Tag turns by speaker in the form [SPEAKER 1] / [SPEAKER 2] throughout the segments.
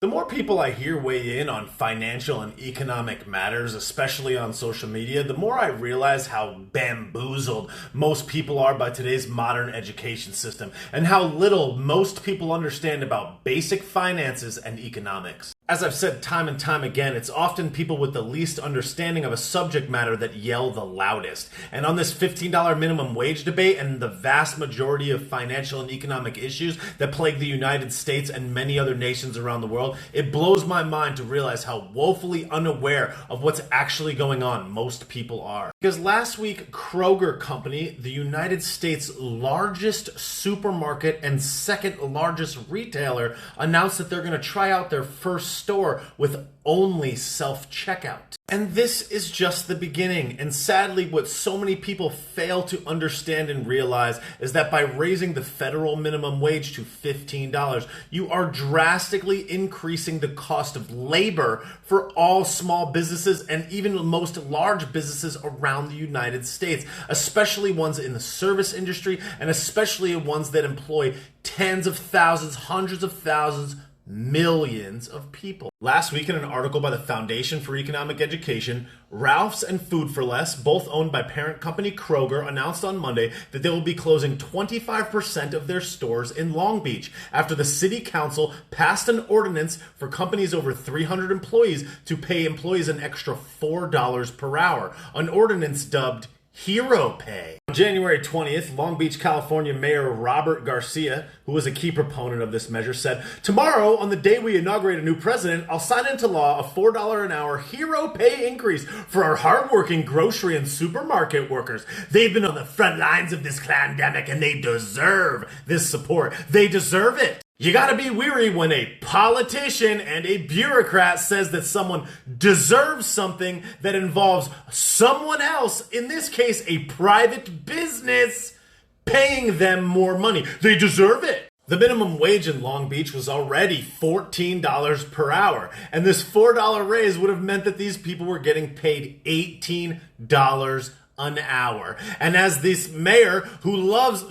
[SPEAKER 1] The more people I hear weigh in on financial and economic matters, especially on social media, the more I realize how bamboozled most people are by today's modern education system and how little most people understand about basic finances and economics. As I've said time and time again, it's often people with the least understanding of a subject matter that yell the loudest. And on this $15 minimum wage debate and the vast majority of financial and economic issues that plague the United States and many other nations around the world, it blows my mind to realize how woefully unaware of what's actually going on most people are. Because last week, Kroger Company, the United States' largest supermarket and second largest retailer, announced that they're going to try out their first store with only self-checkout. And this is just the beginning. And sadly, what so many people fail to understand and realize is that by raising the federal minimum wage to $15, you are drastically increasing the cost of labor for all small businesses and even most large businesses around the United States, especially ones in the service industry and especially ones that employ tens of thousands, hundreds of thousands, millions of people. Last week, in an article by the Foundation for Economic Education, Ralph's and Food for Less, both owned by parent company Kroger, announced on Monday that they will be closing 25% of their stores in Long Beach after the city council passed an ordinance for companies over 300 employees to pay employees an extra $4 per hour, an ordinance dubbed Hero Pay. On January 20th, Long Beach, California Mayor Robert Garcia, who was a key proponent of this measure, said, "Tomorrow, on the day we inaugurate a new president, I'll sign into law a $4 an hour hero pay increase for our hardworking grocery and supermarket workers. They've been on the front lines of this pandemic and they deserve this support. They deserve it." You gotta be weary when a politician and a bureaucrat says that someone deserves something that involves someone else, in this case a private business, paying them more money. They deserve it. The minimum wage in Long Beach was already $14 per hour, and this $4 raise would have meant that these people were getting paid $18 an hour. And as this mayor who loves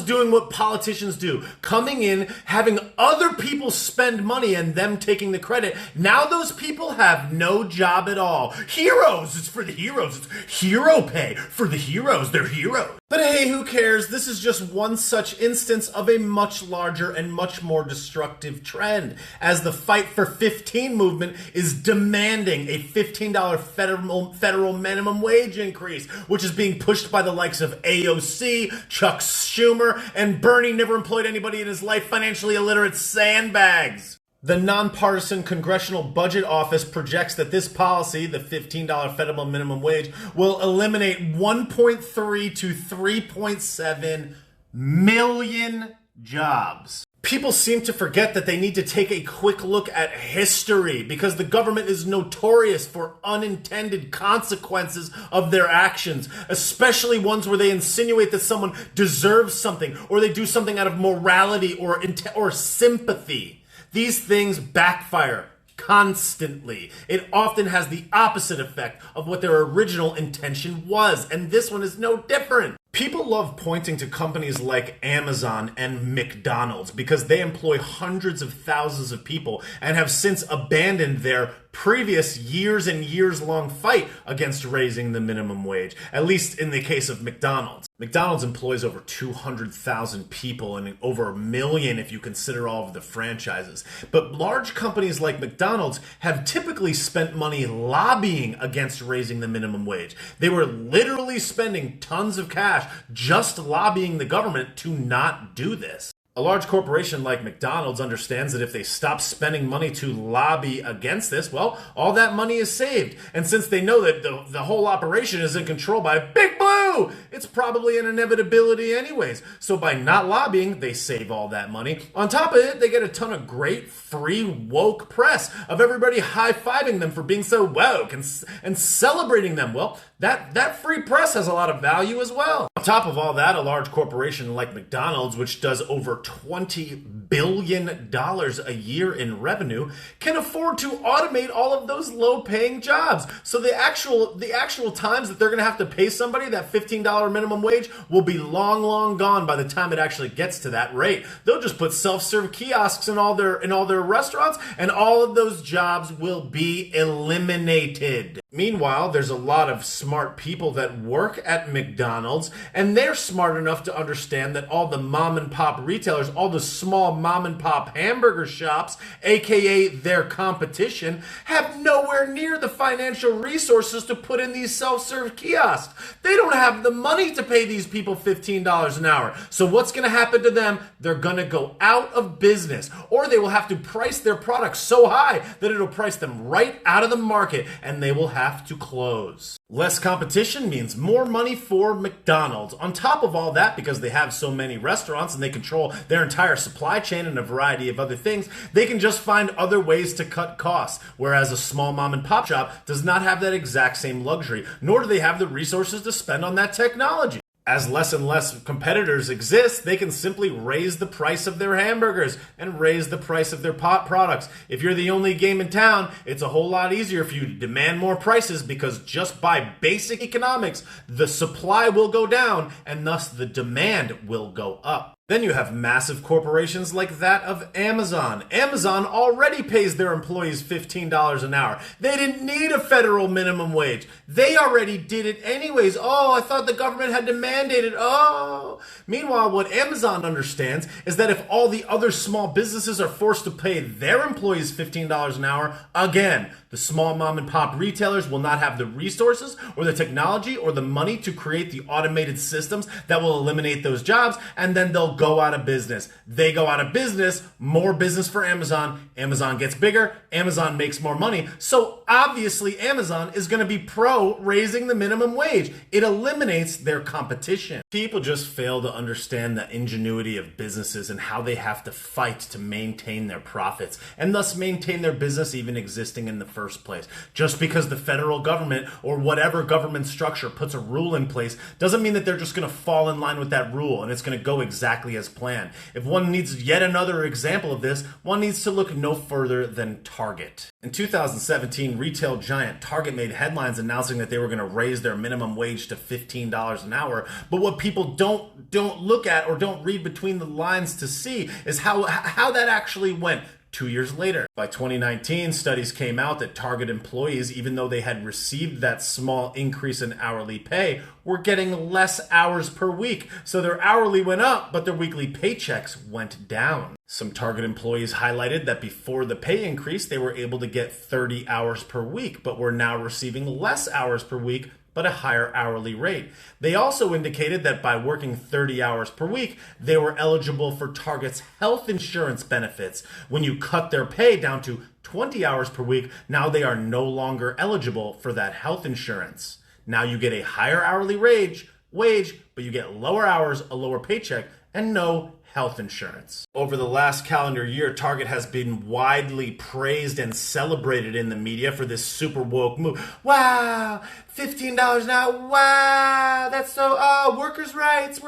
[SPEAKER 1] doing what politicians do, coming in, having other people spend money and them taking the credit, now those people have no job at all. Heroes, it's for the heroes. It's hero pay for the heroes. They're heroes. But hey, who cares? This is just one such instance of a much larger and much more destructive trend, as the Fight for 15 movement is demanding a $15 federal minimum wage increase, which is being pushed by the likes of AOC, Chuck Schumer, and Bernie never employed anybody in his life, financially illiterate sandbags. The nonpartisan Congressional Budget Office projects that this policy, the $15 federal minimum wage, will eliminate 1.3 to 3.7 million jobs. People seem to forget that they need to take a quick look at history because the government is notorious for unintended consequences of their actions, especially ones where they insinuate that someone deserves something or they do something out of morality or sympathy. These things backfire constantly. It often has the opposite effect of what their original intention was, and this one is no different. People love pointing to companies like Amazon and McDonald's because they employ hundreds of thousands of people and have since abandoned their previous years and years long fight against raising the minimum wage, at least in the case of McDonald's. McDonald's employs over 200,000 people and over 1 million if you consider all of the franchises. But large companies like McDonald's have typically spent money lobbying against raising the minimum wage. They were literally spending tons of cash just lobbying the government to not do this. A large corporation like McDonald's understands that if they stop spending money to lobby against this, well, all that money is saved. And since they know that the whole operation is in control by Big Blue, it's probably an inevitability anyways. So by not lobbying, they save all that money. On top of it, they get a ton of great free woke press of everybody high-fiving them for being so woke and celebrating them. Well, that free press has a lot of value as well. top of all that, a large corporation like McDonald's, which does over $20 billion a year in revenue, can afford to automate all of those low-paying jobs. So the actual times that they're going to have to pay somebody that $15 minimum wage will be long, long gone by the time it actually gets to that rate. They'll just put self-serve kiosks in all their restaurants, and all of those jobs will be eliminated. Meanwhile, there's a lot of smart people that work at McDonald's, and they're smart enough to understand that all the mom and pop retailers, all the small mom and pop hamburger shops, aka their competition, have nowhere near the financial resources to put in these self-serve kiosks. They don't have the money to pay these people $15 an hour. So what's going to happen to them? They're going to go out of business, or they will have to price their products so high that it'll price them right out of the market, and they will have to close. Less competition means more money for McDonald's. On top of all that, because they have so many restaurants and they control their entire supply chain and a variety of other things, they can just find other ways to cut costs. Whereas a small mom and pop shop does not have that exact same luxury, nor do they have the resources to spend on that technology. As less and less competitors exist, they can simply raise the price of their hamburgers and raise the price of their pot products. If you're the only game in town, it's a whole lot easier for you to demand more prices, because just by basic economics, the supply will go down and thus the demand will go up. Then you have massive corporations like that of Amazon. Amazon already pays their employees $15 an hour. They didn't need a federal minimum wage. They already did it anyways. Oh, I thought the government had to mandate it. Oh. Meanwhile, what Amazon understands is that if all the other small businesses are forced to pay their employees $15 an hour, again, the small mom and pop retailers will not have the resources or the technology or the money to create the automated systems that will eliminate those jobs, and then they'll go out of business. They go out of business, more business for Amazon. Amazon gets bigger, Amazon makes more money. So obviously Amazon is going to be pro raising the minimum wage. It eliminates their competition. People just fail to understand the ingenuity of businesses and how they have to fight to maintain their profits and thus maintain their business even existing in the first place. Just because the federal government or whatever government structure puts a rule in place doesn't mean that they're just going to fall in line with that rule and it's going to go exactly as planned. If one needs yet another example of this, one needs to look no further than Target. In 2017, retail giant Target made headlines announcing that they were going to raise their minimum wage to $15 an hour. But what people don't look at or don't read between the lines to see is how that actually went. 2 years later, by 2019, studies came out that Target employees, even though they had received that small increase in hourly pay, were getting less hours per week. So their hourly went up, but their weekly paychecks went down. Some Target employees highlighted that before the pay increase, they were able to get 30 hours per week, but were now receiving less hours per week, but a higher hourly rate. They also indicated that by working 30 hours per week, they were eligible for Target's health insurance benefits. When you cut their pay down to 20 hours per week, now they are no longer eligible for that health insurance. Now you get a higher hourly wage, but you get lower hours, a lower paycheck, and no health insurance. Over the last calendar year, Target has been widely praised and celebrated in the media for this super woke move. Wow, $15 an hour, wow, that's so, workers' rights.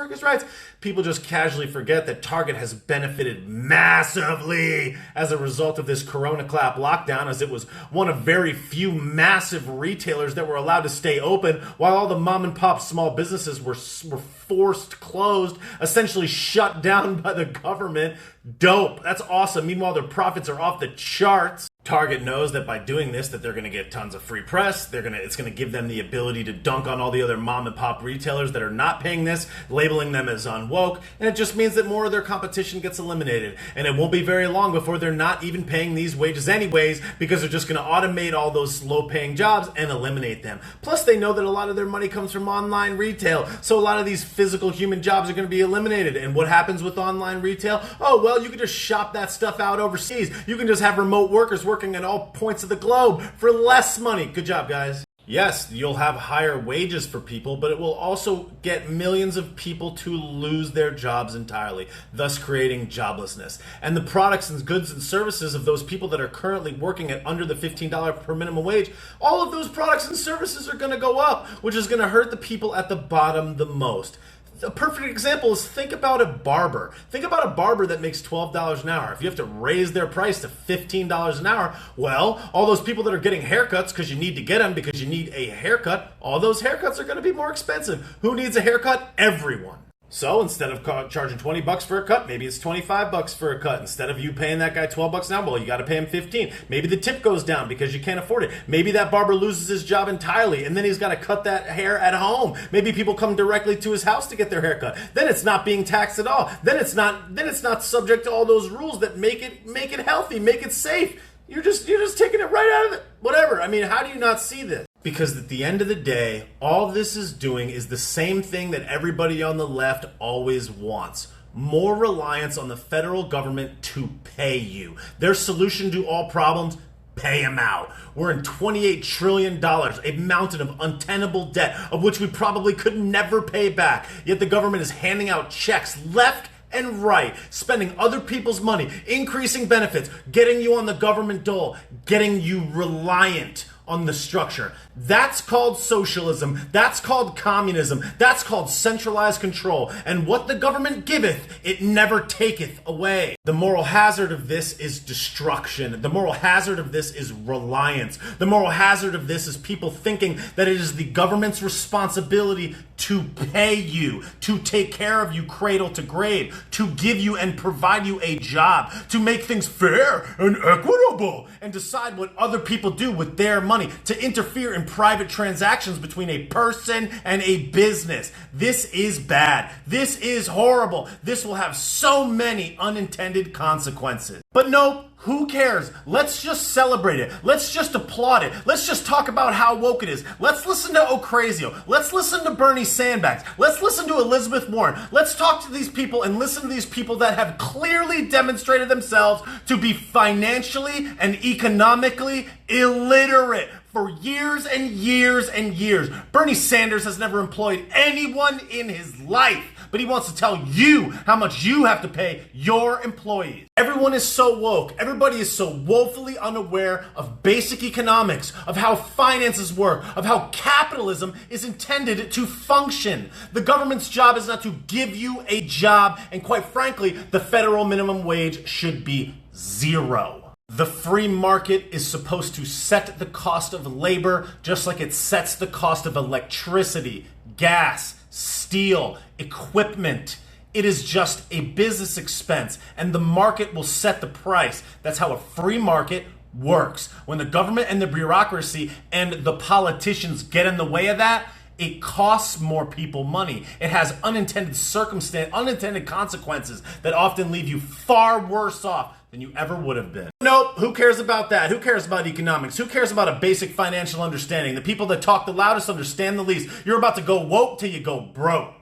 [SPEAKER 1] People just casually forget that Target has benefited massively as a result of this Corona clap lockdown, as it was one of very few massive retailers that were allowed to stay open while all the mom and pop small businesses were forced closed, essentially shut down by the government. Dope. That's awesome. Meanwhile, their profits are off the charts. Target knows that by doing this, that they're going to get tons of free press. It's going to give them the ability to dunk on all the other mom and pop retailers that are not paying this, labeling them as unwoke, and it just means that more of their competition gets eliminated. And it won't be very long before they're not even paying these wages anyways, because they're just going to automate all those low-paying jobs and eliminate them. Plus, they know that a lot of their money comes from online retail, so a lot of these physical human jobs are going to be eliminated. And what happens with online retail? Oh, well, you can just shop that stuff out overseas. You can just have remote workers working at all points of the globe for less money. Good job, guys. Yes, you'll have higher wages for people, but it will also get millions of people to lose their jobs entirely, thus creating joblessness. And the products and goods and services of those people that are currently working at under the $15 per minimum wage, all of those products and services are going to go up, which is going to hurt the people at the bottom the most. A perfect example is think about a barber. Think about a barber that makes $12 an hour. If you have to raise their price to $15 an hour, well, all those people that are getting haircuts because you need to get them because you need a haircut, all those haircuts are going to be more expensive. Who needs a haircut? Everyone. So instead of charging $20 for a cut, maybe it's $25 for a cut. Instead of you paying that guy $12 an hour, well, you got to pay him $15. Maybe the tip goes down because you can't afford it. Maybe that barber loses his job entirely, and then he's got to cut that hair at home. Maybe people come directly to his house to get their hair cut. Then it's not being taxed at all. Then it's not subject to all those rules that make it healthy, make it safe. You're just taking it right out of it. Whatever. I mean, how do you not see this? Because at the end of the day, all this is doing is the same thing that everybody on the left always wants. More reliance on the federal government to pay you. Their solution to all problems, pay them out. We're in $28 trillion, a mountain of untenable debt, of which we probably could never pay back. Yet the government is handing out checks left and right, spending other people's money, increasing benefits, getting you on the government dole, getting you reliant on the structure. That's called socialism. That's called communism. That's called centralized control. And what the government giveth, it never taketh away. The moral hazard of this is destruction. The moral hazard of this is reliance. The moral hazard of this is people thinking that it is the government's responsibility to pay you, to take care of you cradle to grave, to give you and provide you a job, to make things fair and equitable, and decide what other people do with their money, to interfere in private transactions between a person and a business. This is bad. This is horrible. This will have so many unintended consequences. But no, who cares? Let's just celebrate it. Let's just applaud it. Let's just talk about how woke it is. Let's listen to Ocrazio. Let's listen to Bernie Sanders. Let's listen to Elizabeth Warren. Let's talk to these people and listen to these people that have clearly demonstrated themselves to be financially and economically illiterate for years and years and years. Bernie Sanders has never employed anyone in his life, but he wants to tell you how much you have to pay your employees. Everyone is so woke. Everybody is so woefully unaware of basic economics, of how finances work, of how capitalism is intended to function. The government's job is not to give you a job, and quite frankly, the federal minimum wage should be zero. The free market is supposed to set the cost of labor just like it sets the cost of electricity, gas, steel, equipment. It is just a business expense, and the market will set the price. That's how a free market works. When the government and the bureaucracy and the politicians get in the way of that, it costs more people money. It has unintended consequences that often leave you far worse off than you ever would have been. Nope, who cares about that? Who cares about economics? Who cares about a basic financial understanding? The people that talk the loudest understand the least. You're about to go woke till you go broke.